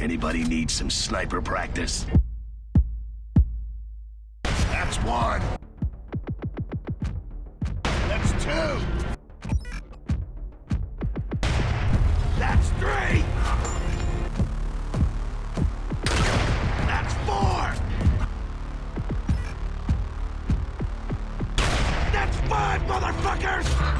Anybody need some sniper practice? That's one. That's two. That's three. That's four. That's five, motherfuckers!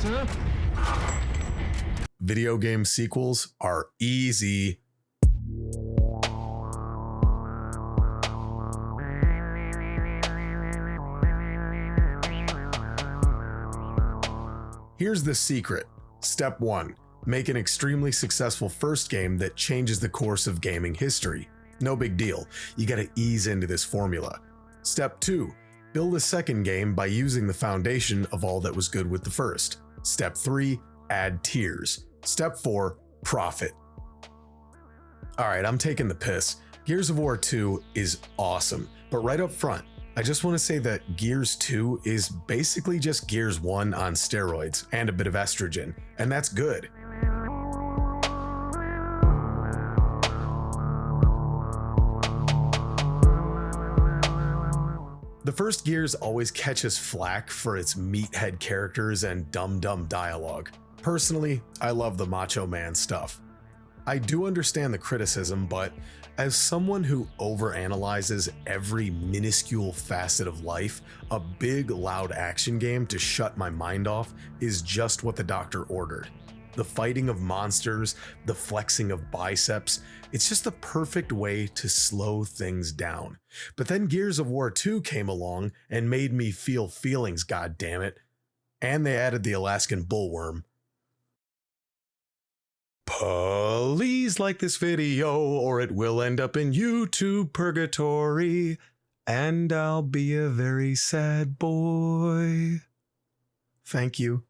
Sir. Video game sequels are easy. Here's the secret. Step 1. Make an extremely successful first game that changes the course of gaming history. No big deal. You gotta ease into this formula. Step 2. Build a second game by using the foundation of all that was good with the first. Step 3, add tiers. Step 4, profit. Alright, I'm taking the piss. Gears of War 2 is awesome, but right up front, I just want to say that Gears 2 is basically just Gears 1 on steroids and a bit of estrogen, and that's good. The first Gears always catches flack for its meathead characters and dumb dialogue. Personally, I love the Macho Man stuff. I do understand the criticism, but as someone who overanalyzes every minuscule facet of life, a big, loud action game to shut my mind off is just what the doctor ordered. The fighting of monsters, the flexing of biceps, it's just the perfect way to slow things down. But then Gears of War 2 came along and made me feel feelings, goddammit. And they added the Alaskan bullworm. Please like this video or it will end up in YouTube purgatory. And I'll be a very sad boy. Thank you.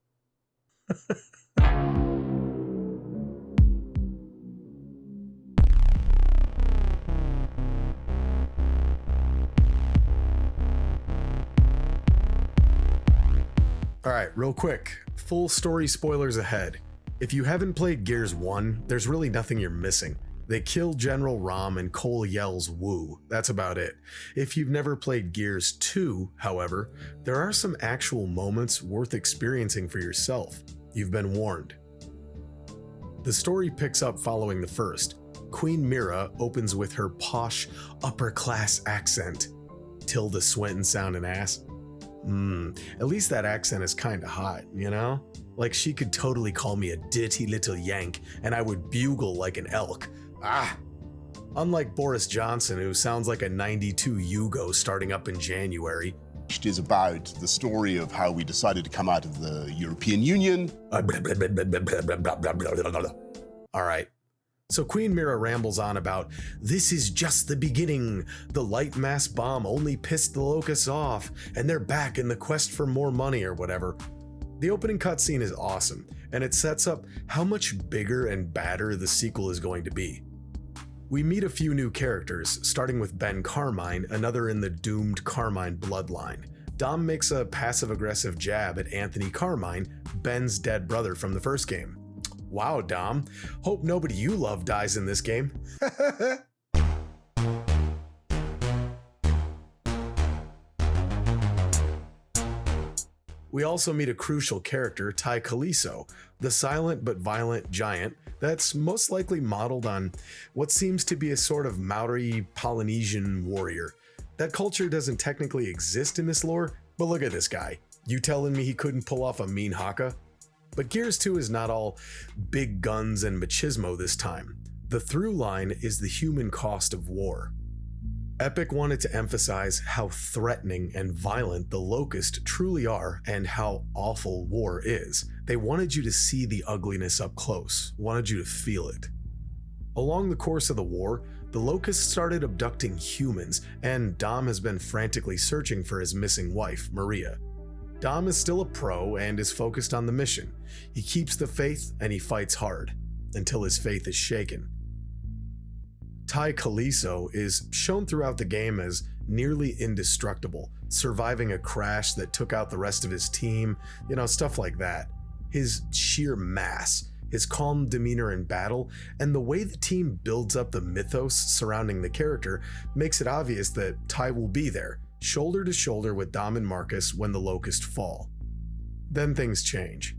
Alright, real quick, full story spoilers ahead. If you haven't played Gears 1, there's really nothing you're missing. They kill General Rom and Cole yells woo, that's about it. If you've never played Gears 2, however, there are some actual moments worth experiencing for yourself. You've been warned. The story picks up following the first. Queen Mira opens with her posh, upper-class accent. Tilda Swinton sounding ass. At least that accent is kinda hot, you know? Like she could totally call me a ditty little yank and I would bugle like an elk. Unlike Boris Johnson, who sounds like a 92 Yugo starting up in January. It is about the story of how we decided to come out of the European Union. Alright. So Queen Mira rambles on about, this is just the beginning. The light mass bomb only pissed the locusts off, and they're back in the quest for more money or whatever. The opening cutscene is awesome, and it sets up how much bigger and badder the sequel is going to be. We meet a few new characters, starting with Ben Carmine, another in the doomed Carmine bloodline. Dom makes a passive-aggressive jab at Anthony Carmine, Ben's dead brother from the first game. Wow, Dom. Hope nobody you love dies in this game. We also meet a crucial character, Ty Kaliso, the silent but violent giant that's most likely modeled on what seems to be a sort of Maori Polynesian warrior. That culture doesn't technically exist in this lore, but look at this guy. You telling me he couldn't pull off a mean haka? But Gears 2 is not all big guns and machismo this time. The through line is the human cost of war. Epic wanted to emphasize how threatening and violent the Locust truly are and how awful war is. They wanted you to see the ugliness up close, wanted you to feel it. Along the course of the war, the Locust started abducting humans, and Dom has been frantically searching for his missing wife, Maria. Dom is still a pro and is focused on the mission. He keeps the faith and he fights hard, until his faith is shaken. Ty Kaliso is shown throughout the game as nearly indestructible, surviving a crash that took out the rest of his team, stuff like that. His sheer mass, his calm demeanor in battle, and the way the team builds up the mythos surrounding the character makes it obvious that Ty will be there, shoulder to shoulder with Dom and Marcus when the Locust fall. Then things change.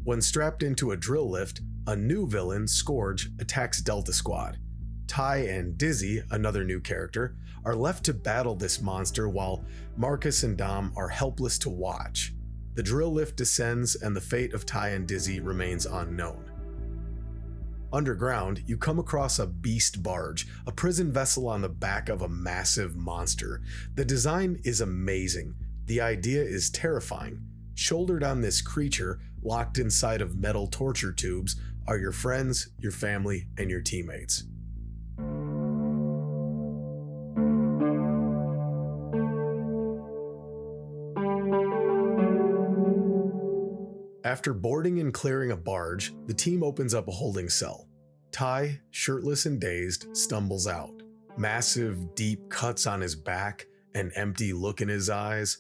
When strapped into a drill lift, a new villain, Scourge, attacks Delta Squad. Ty and Dizzy, another new character, are left to battle this monster while Marcus and Dom are helpless to watch. The drill lift descends and the fate of Ty and Dizzy remains unknown. Underground, you come across a beast barge, a prison vessel on the back of a massive monster. The design is amazing. The idea is terrifying. Shouldered on this creature, locked inside of metal torture tubes, are your friends, your family, and your teammates. After boarding and clearing a barge, the team opens up a holding cell. Ty, shirtless and dazed, stumbles out. Massive, deep cuts on his back, an empty look in his eyes.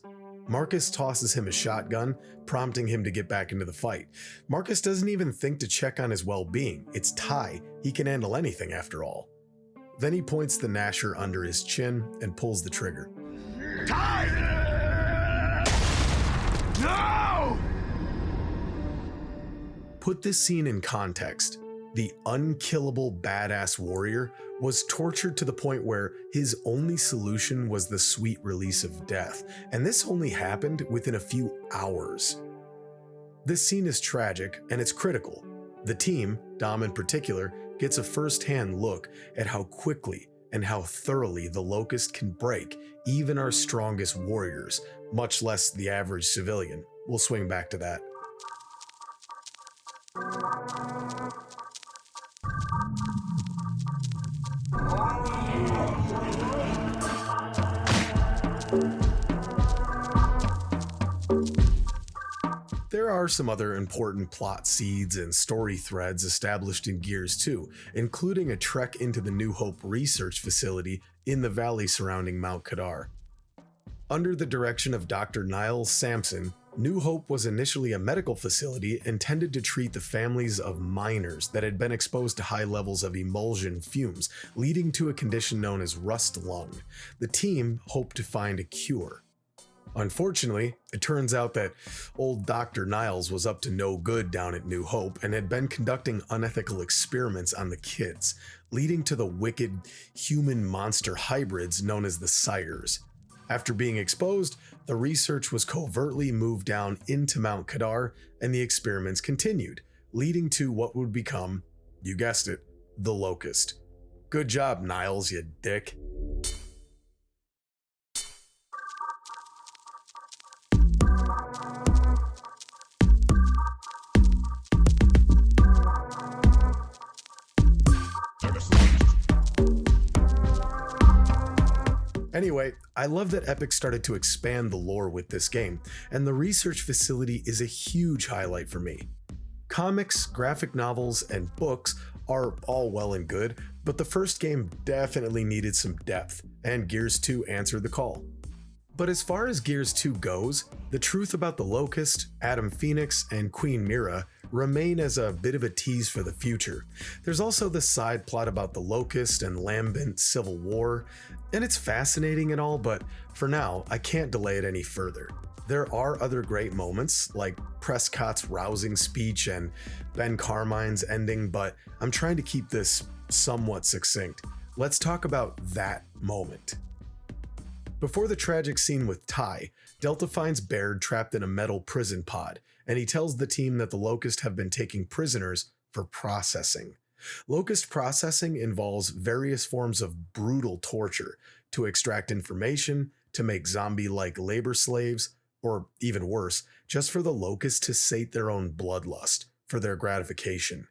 Marcus tosses him a shotgun, prompting him to get back into the fight. Marcus doesn't even think to check on his well-being. It's Ty. He can handle anything after all. Then he points the Gnasher under his chin and pulls the trigger. Ty! No! Put this scene in context. The unkillable badass warrior was tortured to the point where his only solution was the sweet release of death, and this only happened within a few hours. This scene is tragic and it's critical. The team, Dom in particular, gets a first-hand look at how quickly and how thoroughly the Locust can break even our strongest warriors, much less the average civilian. We'll swing back to that. There are some other important plot seeds and story threads established in Gears 2, including a trek into the New Hope research facility in the valley surrounding Mount Kadar. Under the direction of Dr. Niles Sampson, New Hope was initially a medical facility intended to treat the families of miners that had been exposed to high levels of emulsion fumes, leading to a condition known as rust lung. The team hoped to find a cure. Unfortunately, it turns out that old Dr. Niles was up to no good down at New Hope and had been conducting unethical experiments on the kids, leading to the wicked human-monster hybrids known as the Sires. After being exposed, the research was covertly moved down into Mount Kadar, and the experiments continued, leading to what would become, you guessed it, the Locust. Good job, Niles, you dick. Anyway, I love that Epic started to expand the lore with this game, and the research facility is a huge highlight for me. Comics, graphic novels, and books are all well and good, but the first game definitely needed some depth, and Gears 2 answered the call. But as far as Gears 2 goes, the truth about the Locust, Adam Phoenix, and Queen Mira remain as a bit of a tease for the future. There's also the side plot about the Locust and Lambent civil war, and it's fascinating and all, but for now, I can't delay it any further. There are other great moments, like Prescott's rousing speech and Ben Carmine's ending, but I'm trying to keep this somewhat succinct. Let's talk about that moment. Before the tragic scene with Ty, Delta finds Baird trapped in a metal prison pod, and he tells the team that the Locust have been taking prisoners for processing. Locust processing involves various forms of brutal torture to extract information, to make zombie-like labor slaves, or even worse, just for the Locust to sate their own bloodlust for their gratification.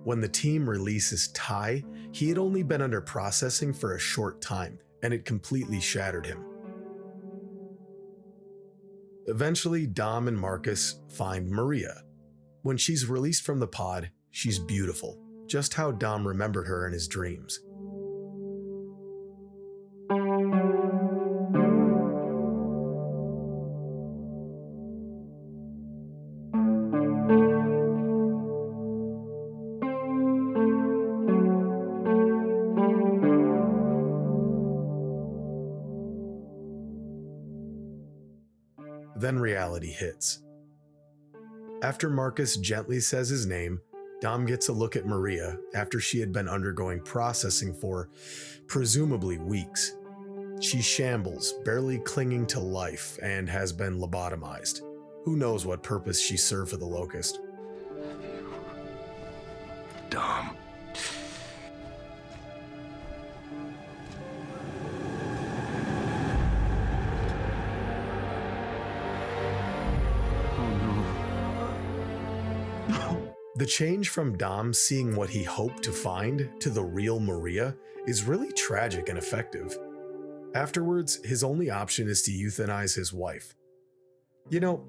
When the team releases Ty, he had only been under processing for a short time, and it completely shattered him. Eventually, Dom and Marcus find Maria. When she's released from the pod, she's beautiful, just how Dom remembered her in his dreams. Then reality hits. After Marcus gently says his name, Dom gets a look at Maria after she had been undergoing processing for, presumably, weeks. She shambles, barely clinging to life, and has been lobotomized. Who knows what purpose she served for the Locust? Dom. The change from Dom seeing what he hoped to find to the real Maria is really tragic and effective. Afterwards, his only option is to euthanize his wife. You know,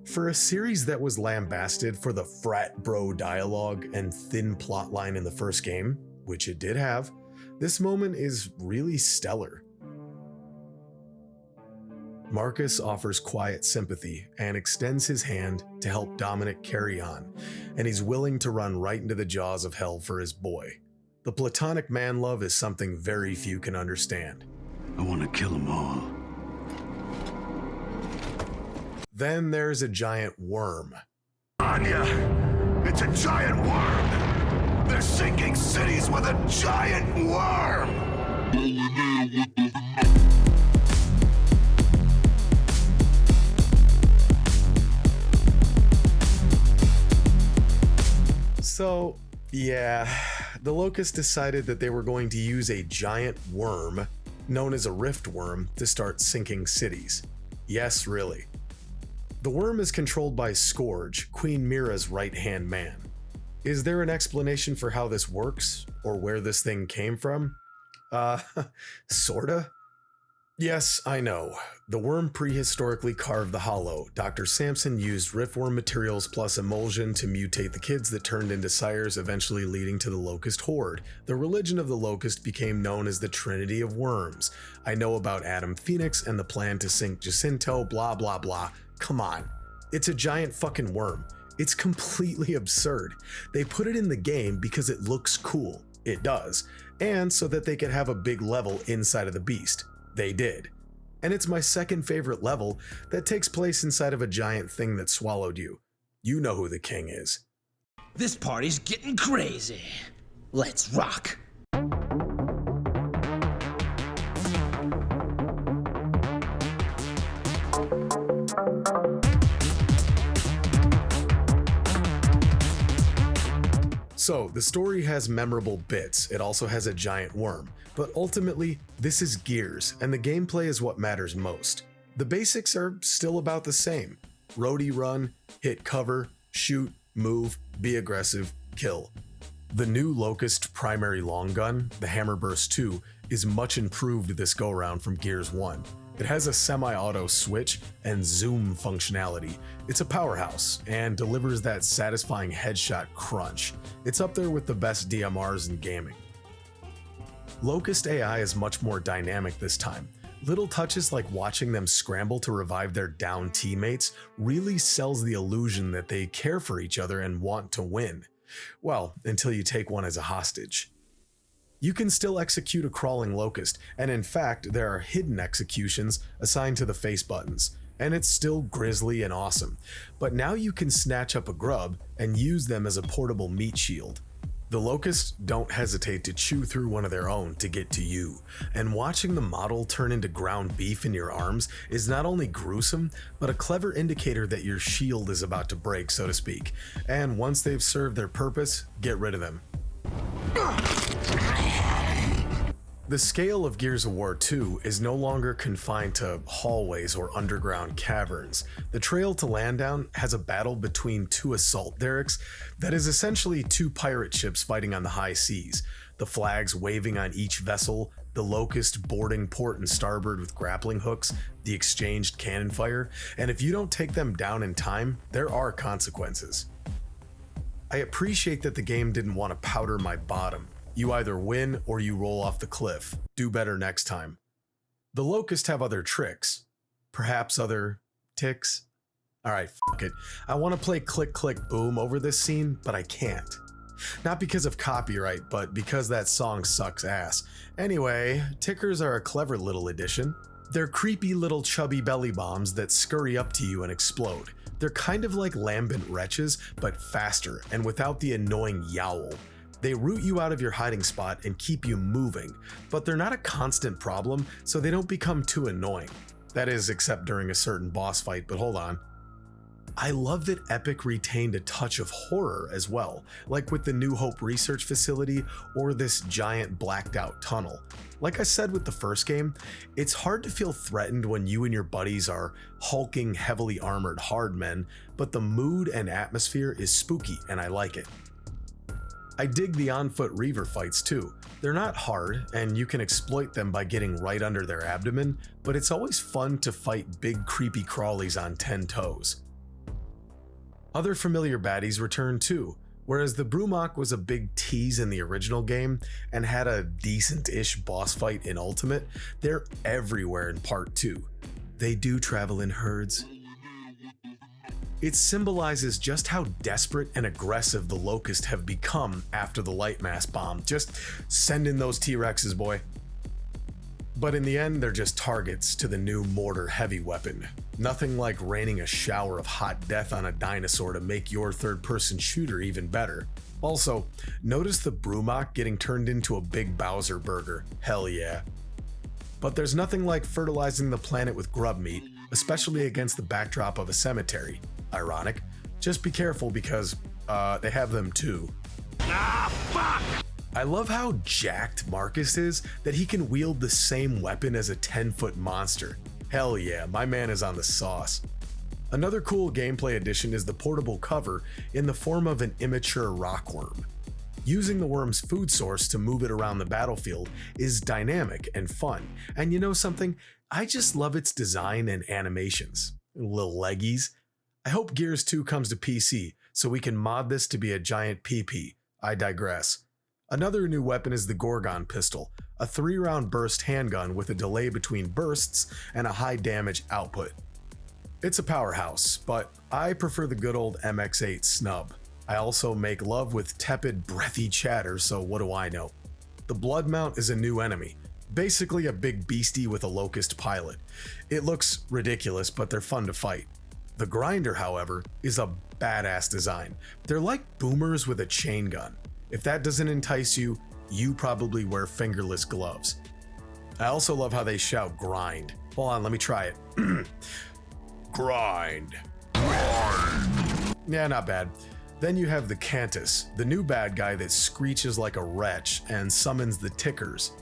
for a series that was lambasted for the frat bro dialogue and thin plotline in the first game, which it did have, this moment is really stellar. Marcus offers quiet sympathy and extends his hand to help Dominic carry on, and he's willing to run right into the jaws of hell for his boy. The platonic man love is something very few can understand. I want to kill them all. Then there's a giant worm. Anya! It's a giant worm! They're sinking cities with a giant worm! So, yeah, the Locust decided that they were going to use a giant worm, known as a rift worm, to start sinking cities. Yes, really. The worm is controlled by Scourge, Queen Mira's right-hand man. Is there an explanation for how this works, or where this thing came from? Sorta? Yes, I know. The worm prehistorically carved the hollow. Dr. Sampson used riftworm materials plus emulsion to mutate the kids that turned into sires, eventually leading to the Locust Horde. The religion of the Locust became known as the Trinity of Worms. I know about Adam Phoenix and the plan to sink Jacinto, blah blah blah. Come on. It's a giant fucking worm. It's completely absurd. They put it in the game because it looks cool. It does. And so that they could have a big level inside of the beast. They did. And it's my second favorite level that takes place inside of a giant thing that swallowed you. You know who the king is. This party's getting crazy. Let's rock. So, the story has memorable bits, it also has a giant worm, but ultimately, this is Gears, and the gameplay is what matters most. The basics are still about the same. Roadie run, hit cover, shoot, move, be aggressive, kill. The new Locust primary long gun, the Hammerburst 2, is much improved this go-around from Gears 1. It has a semi-auto switch and zoom functionality. It's a powerhouse and delivers that satisfying headshot crunch. It's up there with the best DMRs in gaming. Locust AI is much more dynamic this time. Little touches like watching them scramble to revive their downed teammates really sells the illusion that they care for each other and want to win. Well, until you take one as a hostage. You can still execute a crawling locust, and in fact, there are hidden executions assigned to the face buttons, and it's still grisly and awesome. But now you can snatch up a grub and use them as a portable meat shield. The locusts don't hesitate to chew through one of their own to get to you, and watching the model turn into ground beef in your arms is not only gruesome, but a clever indicator that your shield is about to break, so to speak, and once they've served their purpose, get rid of them. The scale of Gears of War 2 is no longer confined to hallways or underground caverns. The trail to Landown has a battle between two assault derricks that is essentially two pirate ships fighting on the high seas, the flags waving on each vessel, the Locust boarding port and starboard with grappling hooks, the exchanged cannon fire, and if you don't take them down in time, there are consequences. I appreciate that the game didn't want to powder my bottom. You either win or you roll off the cliff. Do better next time. The Locusts have other tricks. Perhaps other ticks? Alright, fuck it. I want to play Click Click Boom over this scene, but I can't. Not because of copyright, but because that song sucks ass. Anyway, tickers are a clever little addition. They're creepy little chubby belly bombs that scurry up to you and explode. They're kind of like lambent wretches, but faster and without the annoying yowl. They root you out of your hiding spot and keep you moving, but they're not a constant problem, so they don't become too annoying. That is, except during a certain boss fight, but hold on. I love that Epic retained a touch of horror as well, like with the New Hope research facility or this giant blacked out tunnel. Like I said with the first game, it's hard to feel threatened when you and your buddies are hulking, heavily armored hard men, but the mood and atmosphere is spooky and I like it. I dig the on-foot Reaver fights too. They're not hard, and you can exploit them by getting right under their abdomen, but it's always fun to fight big creepy crawlies on 10 toes. Other familiar baddies return too. Whereas the Brumach was a big tease in the original game and had a decent-ish boss fight in Ultimate, they're everywhere in Part 2. They do travel in herds. It symbolizes just how desperate and aggressive the Locust have become after the Lightmass bomb. Just send in those T-Rexes, boy. But in the end, they're just targets to the new mortar heavy weapon. Nothing like raining a shower of hot death on a dinosaur to make your third-person shooter even better. Also, notice the Brumach getting turned into a big Bowser burger. Hell yeah. But there's nothing like fertilizing the planet with grub meat, especially against the backdrop of a cemetery. Ironic. Just be careful because, they have them too. Ah, fuck! I love how jacked Marcus is that he can wield the same weapon as a 10-foot monster. Hell yeah, my man is on the sauce. Another cool gameplay addition is the portable cover in the form of an immature rockworm. Using the worm's food source to move it around the battlefield is dynamic and fun, and you know something? I just love its design and animations. Little leggies. I hope Gears 2 comes to PC so we can mod this to be a giant PP. I digress. Another new weapon is the Gorgon pistol, a 3-round burst handgun with a delay between bursts and a high damage output. It's a powerhouse, but I prefer the good old MX8 snub. I also make love with tepid, breathy chatter, so what do I know? The Blood Mount is a new enemy, basically a big beastie with a locust pilot. It looks ridiculous, but they're fun to fight. The Grinder, however, is a badass design. They're like boomers with a chain gun. If that doesn't entice you, you probably wear fingerless gloves. I also love how they shout grind. Hold on, let me try it. Grind. Grind. Yeah, not bad. Then you have the Cantus, the new bad guy that screeches like a wretch and summons the Tickers.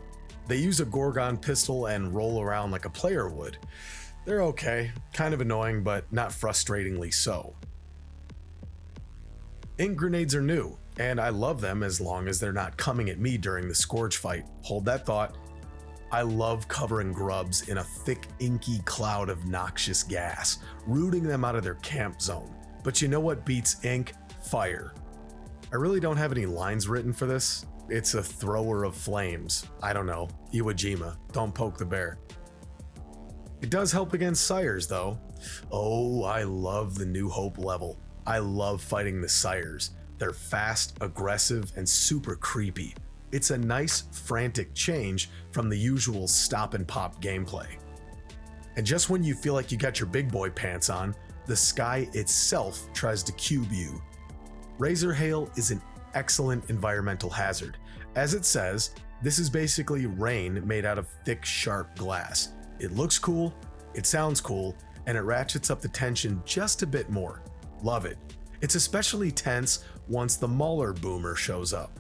They use a Gorgon pistol and roll around like a player would. They're okay, kind of annoying, but not frustratingly so. Ink grenades are new, and I love them as long as they're not coming at me during the Scourge fight. Hold that thought. I love covering grubs in a thick, inky cloud of noxious gas, rooting them out of their camp zone. But you know what beats ink? Fire. I really don't have any lines written for this. It's a thrower of flames. I don't know. Iwo Jima. Don't poke the bear. It does help against sires though. Oh, I love the New Hope level. I love fighting the sires. They're fast, aggressive, and super creepy. It's a nice, frantic change from the usual stop and pop gameplay. And just when you feel like you got your big boy pants on, the sky itself tries to cube you. Razor Hail is an excellent environmental hazard. As it says, this is basically rain made out of thick, sharp glass. It looks cool, it sounds cool, and it ratchets up the tension just a bit more. Love it. It's especially tense once the Mauler Boomer shows up.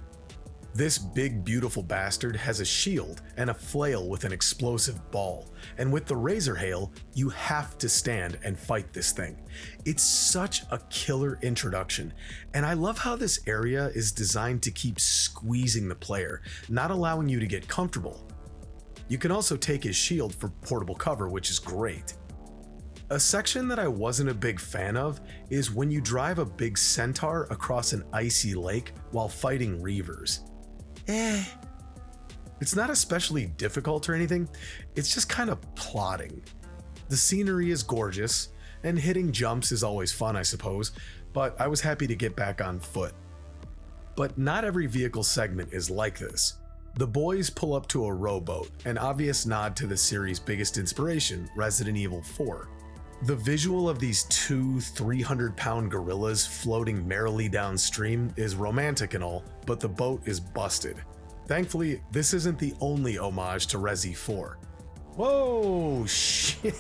This big beautiful bastard has a shield and a flail with an explosive ball, and with the Razor Hail, you have to stand and fight this thing. It's such a killer introduction, and I love how this area is designed to keep squeezing the player, not allowing you to get comfortable. You can also take his shield for portable cover, which is great. A section that I wasn't a big fan of is when you drive a big centaur across an icy lake while fighting reavers. It's not especially difficult or anything, it's just kind of plodding. The scenery is gorgeous, and hitting jumps is always fun, I suppose, but I was happy to get back on foot. But not every vehicle segment is like this. The boys pull up to a rowboat, an obvious nod to the series' biggest inspiration, Resident Evil 4. The visual of these two 300-pound gorillas floating merrily downstream is romantic and all, but the boat is busted. Thankfully, this isn't the only homage to Resi 4. Whoa, shit!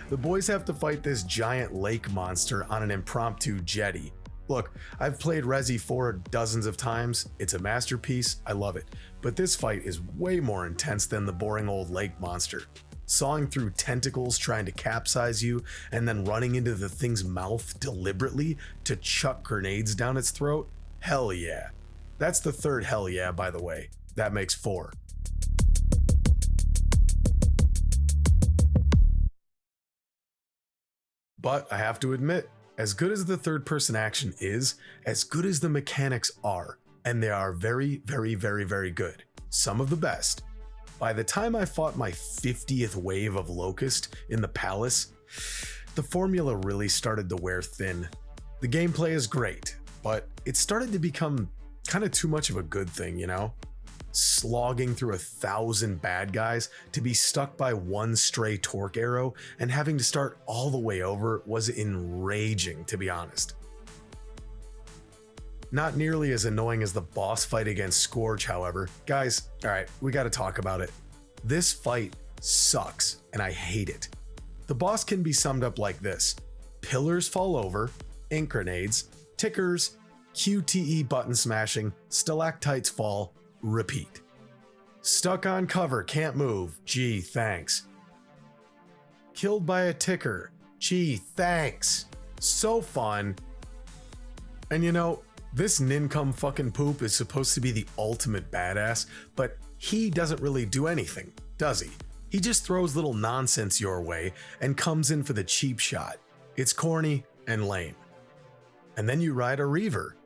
The boys have to fight this giant lake monster on an impromptu jetty. Look, I've played Resi 4 dozens of times, it's a masterpiece, I love it, but this fight is way more intense than the boring old lake monster. Sawing through tentacles trying to capsize you, and then running into the thing's mouth deliberately to chuck grenades down its throat? Hell yeah. That's the third hell yeah, by the way. That makes 4. But I have to admit, as good as the third-person action is, as good as the mechanics are, and they are very, very, very, very good. Some of the best. By the time I fought my 50th wave of Locust in the palace, the formula really started to wear thin. The gameplay is great, but it started to become kind of too much of a good thing, you know? Slogging through 1,000 bad guys to be stuck by one stray torque arrow and having to start all the way over was enraging, to be honest. Not nearly as annoying as the boss fight against Scourge, however. Guys, alright, we gotta talk about it. This fight sucks, and I hate it. The boss can be summed up like this: pillars fall over, ink grenades, tickers, QTE button smashing, stalactites fall, repeat. Stuck on cover, can't move, gee, thanks. Killed by a ticker, gee, thanks. So fun. And you know, this nincom fucking poop is supposed to be the ultimate badass, but he doesn't really do anything, does he? He just throws little nonsense your way and comes in for the cheap shot. It's corny and lame. And then you ride a Reaver.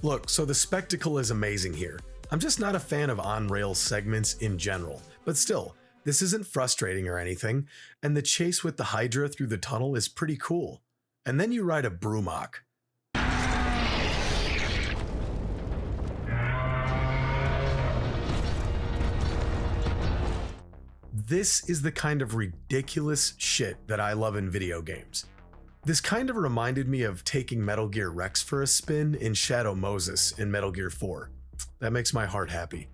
Look, so the spectacle is amazing here. I'm just not a fan of on-rail segments in general, but still, this isn't frustrating or anything, and the chase with the Hydra through the tunnel is pretty cool. And then you ride a Brumach. This is the kind of ridiculous shit that I love in video games. This kind of reminded me of taking Metal Gear Rex for a spin in Shadow Moses in Metal Gear 4. That makes my heart happy.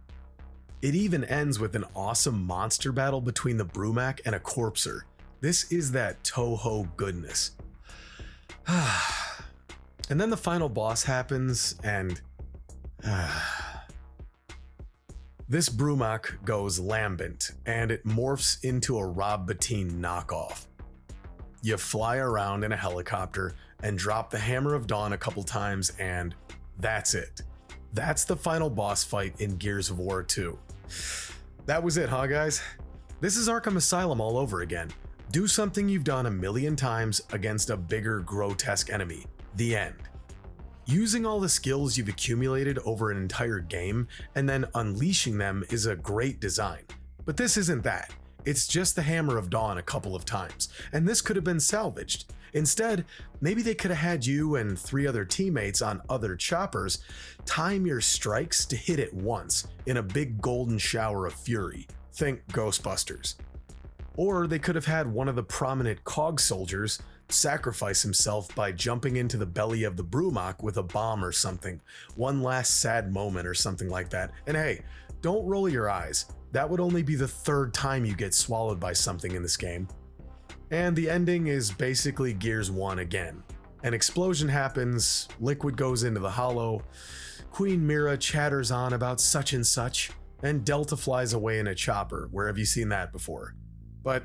It even ends with an awesome monster battle between the Brumach and a Corpser. This is that Toho goodness. And then the final boss happens, and this Brumach goes lambent, and it morphs into a Rob Bottin knockoff. You fly around in a helicopter and drop the Hammer of Dawn a couple times, and that's it. That's the final boss fight in Gears of War 2. That was it, huh guys? This is Arkham Asylum all over again. Do something you've done a million times against a bigger, grotesque enemy. The end. Using all the skills you've accumulated over an entire game and then unleashing them is a great design. But this isn't that. It's just the Hammer of Dawn a couple of times, and this could have been salvaged. Instead, maybe they could have had you and 3 other teammates on other choppers time your strikes to hit it once in a big golden shower of fury. Think Ghostbusters. Or they could have had one of the prominent cog soldiers sacrifice himself by jumping into the belly of the Brumach with a bomb or something. One last sad moment or something like that. And hey, don't roll your eyes. That would only be the 3rd time you get swallowed by something in this game. And the ending is basically Gears 1 again. An explosion happens, Liquid goes into the hollow, Queen Mira chatters on about such and such, and Delta flies away in a chopper. Where have you seen that before? But,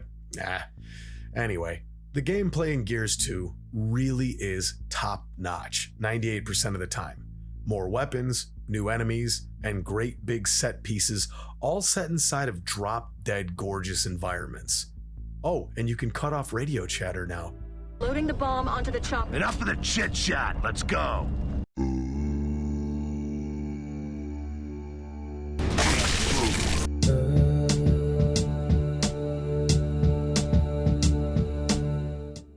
Anyway, the gameplay in Gears 2 really is top-notch, 98% of the time. More weapons, new enemies, and great big set pieces, all set inside of drop-dead gorgeous environments. Oh, and you can cut off radio chatter now. Loading the bomb onto the chopper. Enough of the chit-chat, let's go!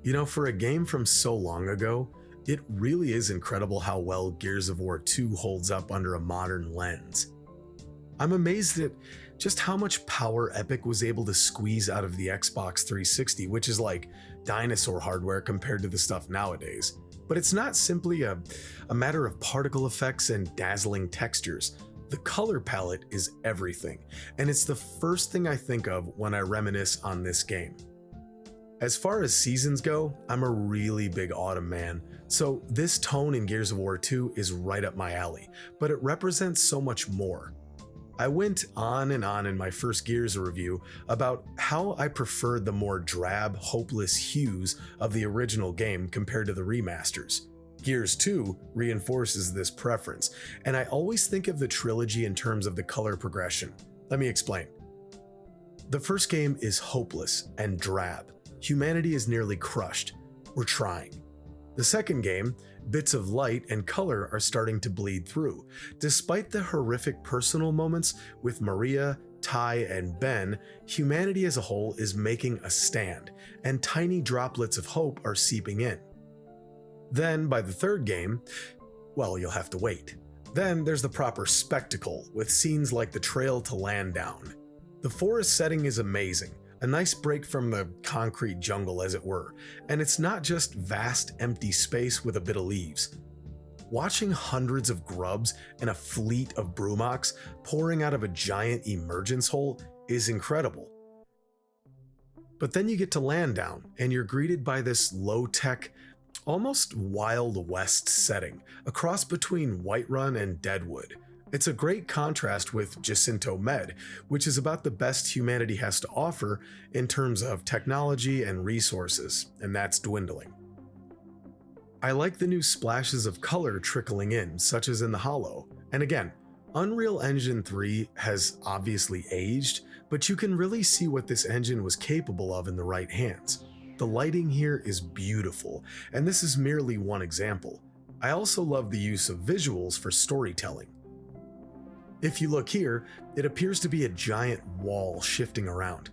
You know, for a game from so long ago, it really is incredible how well Gears of War 2 holds up under a modern lens. I'm amazed at just how much power Epic was able to squeeze out of the Xbox 360, which is like dinosaur hardware compared to the stuff nowadays. But it's not simply a matter of particle effects and dazzling textures. The color palette is everything, and it's the first thing I think of when I reminisce on this game. As far as seasons go, I'm a really big autumn man, so this tone in Gears of War 2 is right up my alley, but it represents so much more. I went on and on in my first Gears review about how I preferred the more drab, hopeless hues of the original game compared to the remasters. Gears 2 reinforces this preference, and I always think of the trilogy in terms of the color progression. Let me explain. The first game is hopeless and drab. Humanity is nearly crushed. We're trying. The second game, bits of light and color are starting to bleed through. Despite the horrific personal moments with Maria, Ty, and Ben, humanity as a whole is making a stand, and tiny droplets of hope are seeping in. Then, by the third game, well, you'll have to wait. Then there's the proper spectacle, with scenes like the Trail to Landdown. The forest setting is amazing. A nice break from the concrete jungle, as it were, and it's not just vast empty space with a bit of leaves. Watching hundreds of grubs and a fleet of Brumachs pouring out of a giant emergence hole is incredible. But then you get to Landdown, and you're greeted by this low-tech, almost Wild West setting, a cross between Whiterun and Deadwood. It's a great contrast with Jacinto Med, which is about the best humanity has to offer in terms of technology and resources, and that's dwindling. I like the new splashes of color trickling in, such as in the Hollow. And again, Unreal Engine 3 has obviously aged, but you can really see what this engine was capable of in the right hands. The lighting here is beautiful, and this is merely one example. I also love the use of visuals for storytelling. If you look here, it appears to be a giant wall shifting around.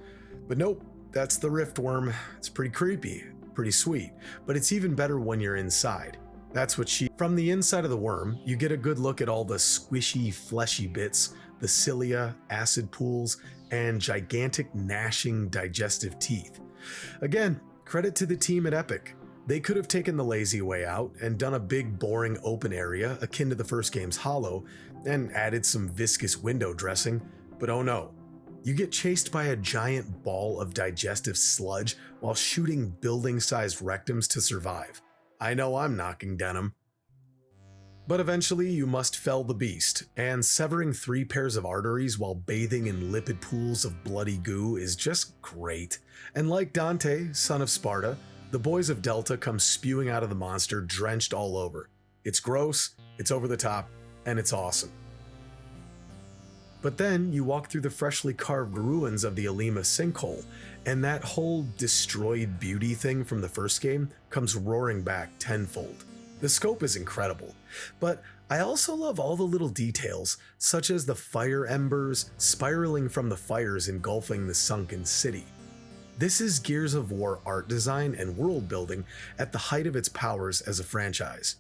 But nope, that's the Riftworm. It's pretty creepy, pretty sweet, but it's even better when you're inside. That's what From the inside of the worm, you get a good look at all the squishy, fleshy bits, the cilia, acid pools, and gigantic gnashing digestive teeth. Again, credit to the team at Epic. They could have taken the lazy way out and done a big boring open area akin to the first game's Hollow and added some viscous window dressing, but oh no. You get chased by a giant ball of digestive sludge while shooting building-sized rectums to survive. I know I'm knocking denim. But eventually you must fell the beast, and severing 3 pairs of arteries while bathing in lipid pools of bloody goo is just great. And like Dante, son of Sparta, the boys of Delta come spewing out of the monster drenched all over. It's gross, it's over the top, and it's awesome. But then you walk through the freshly carved ruins of the Alima sinkhole, and that whole destroyed beauty thing from the first game comes roaring back tenfold. The scope is incredible, but I also love all the little details, such as the fire embers spiraling from the fires engulfing the sunken city. This is Gears of War art design and world building at the height of its powers as a franchise.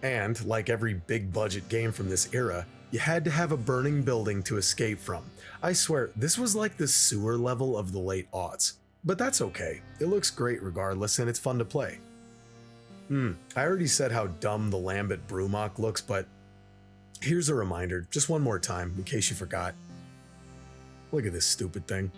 And, like every big budget game from this era, you had to have a burning building to escape from. I swear, this was like the sewer level of the late aughts. But that's okay, it looks great regardless and it's fun to play. I already said how dumb the Lambent Brumach looks, but here's a reminder, just one more time, in case you forgot. Look at this stupid thing.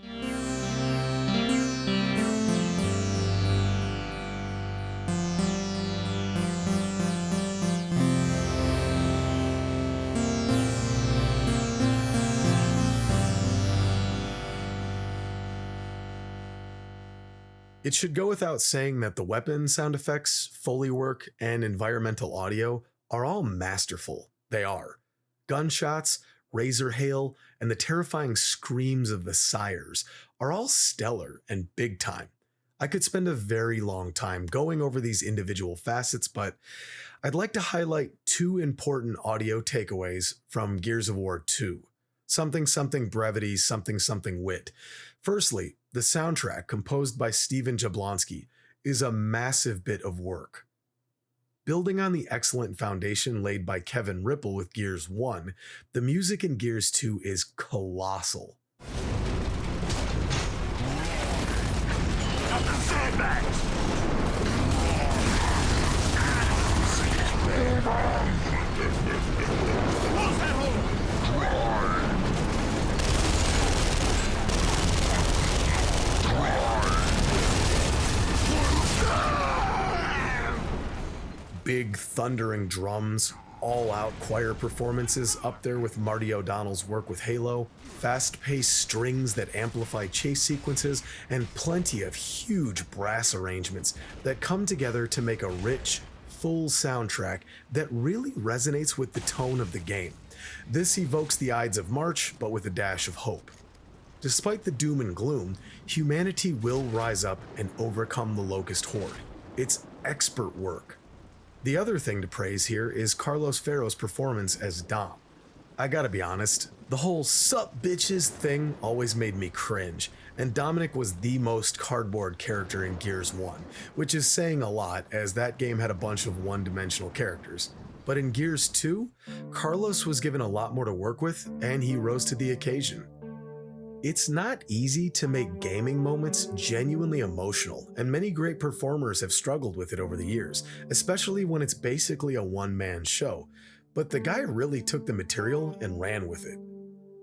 It should go without saying that the weapon sound effects, Foley work, and environmental audio are all masterful. They are. Gunshots, razor hail, and the terrifying screams of the sires are all stellar and big time. I could spend a very long time going over these individual facets, but I'd like to highlight two important audio takeaways from Gears of War 2. Something something brevity, something something wit. Firstly, the soundtrack, composed by Steven Jablonski, is a massive bit of work. Building on the excellent foundation laid by Kevin Ripple with Gears 1, the music in Gears 2 is colossal. Up the sandbags! Close that hole! Big thundering drums, all-out choir performances up there with Marty O'Donnell's work with Halo, fast-paced strings that amplify chase sequences, and plenty of huge brass arrangements that come together to make a rich, full soundtrack that really resonates with the tone of the game. This evokes the Ides of March, but with a dash of hope. Despite the doom and gloom, humanity will rise up and overcome the Locust Horde. It's expert work. The other thing to praise here is Carlos Ferro's performance as Dom. I gotta be honest, the whole "sup bitches" thing always made me cringe, and Dominic was the most cardboard character in Gears 1, which is saying a lot as that game had a bunch of one-dimensional characters. But in Gears 2, Carlos was given a lot more to work with, and he rose to the occasion. It's not easy to make gaming moments genuinely emotional, and many great performers have struggled with it over the years, especially when it's basically a one-man show. But the guy really took the material and ran with it.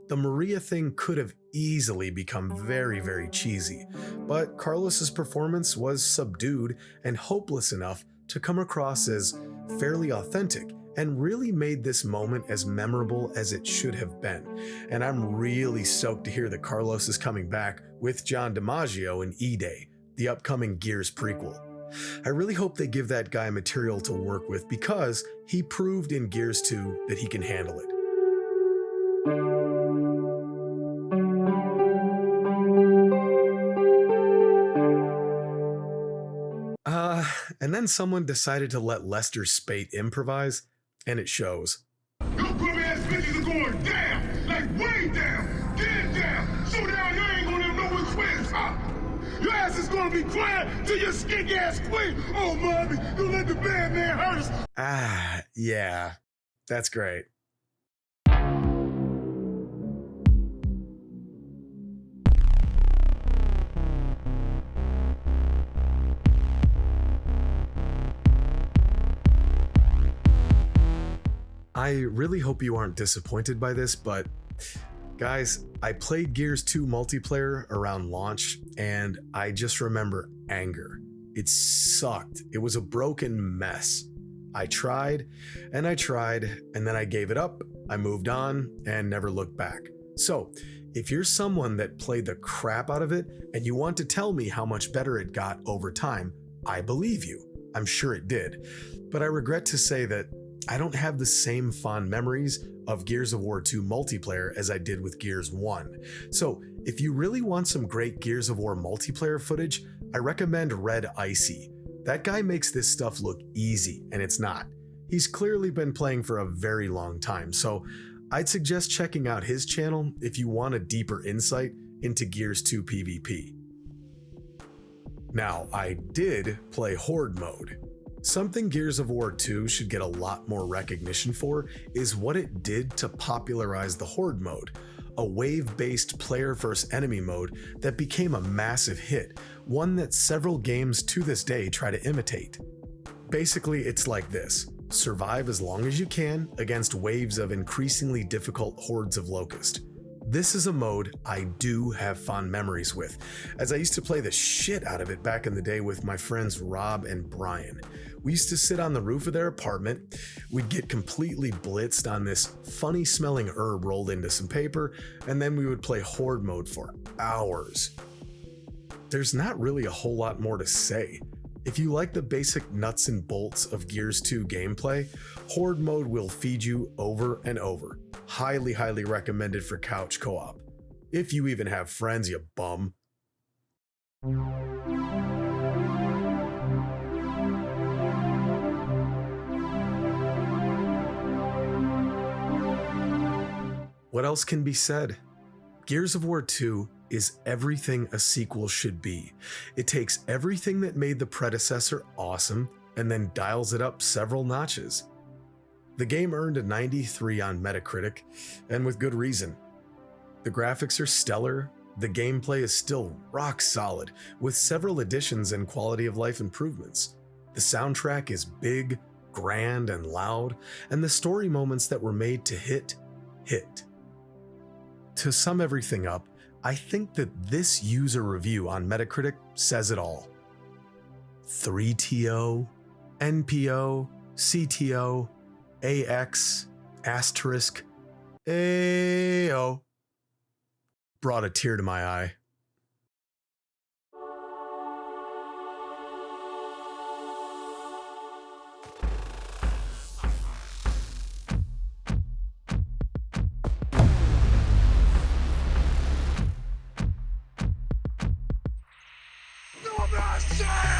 The Maria thing could have easily become very, very cheesy, but Carlos's performance was subdued and hopeless enough to come across as fairly authentic, and really made this moment as memorable as it should have been. And I'm really stoked to hear that Carlos is coming back with John DiMaggio in E-Day, the upcoming Gears prequel. I really hope they give that guy material to work with because he proved in Gears 2 that he can handle it. And then someone decided to let Lester Spate improvise, and it shows. Your bum ass bitches are going down! Like way down! Dead down! So down you ain't gonna know which way is up! Your ass is gonna be crying till your skink ass quit! Oh, mommy, don't let the bad man hurt us! Yeah. That's great. I really hope you aren't disappointed by this, but guys, I played Gears 2 multiplayer around launch, and I just remember anger. It sucked. It was a broken mess. I tried, and then I gave it up, I moved on, and never looked back. So, if you're someone that played the crap out of it, and you want to tell me how much better it got over time, I believe you. I'm sure it did. But I regret to say that I don't have the same fond memories of Gears of War 2 multiplayer as I did with Gears 1. So if you really want some great Gears of War multiplayer footage, I recommend Red Icy. That guy makes this stuff look easy, and it's not. He's clearly been playing for a very long time, so I'd suggest checking out his channel if you want a deeper insight into Gears 2 PvP. Now, I did play Horde mode. Something Gears of War 2 should get a lot more recognition for is what it did to popularize the Horde mode, a wave-based player versus enemy mode that became a massive hit, one that several games to this day try to imitate. Basically, it's like this: survive as long as you can against waves of increasingly difficult hordes of Locust. This is a mode I do have fond memories with, as I used to play the shit out of it back in the day with my friends Rob and Brian. We used to sit on the roof of their apartment, we'd get completely blitzed on this funny smelling herb rolled into some paper, and then we would play Horde mode for hours. There's not really a whole lot more to say. If you like the basic nuts and bolts of Gears 2 gameplay, Horde mode will feed you over and over. Highly, highly recommended for couch co-op. If you even have friends, you bum. What else can be said? Gears of War 2 is everything a sequel should be. It takes everything that made the predecessor awesome and then dials it up several notches. The game earned a 93 on Metacritic, and with good reason. The graphics are stellar, the gameplay is still rock solid, with several additions and quality of life improvements. The soundtrack is big, grand, and loud, and the story moments that were made to hit. To sum everything up, I think that this user review on Metacritic says it all. 3TO, NPO, CTO, AX, asterisk, AO. Brought a tear to my eye. No mercy!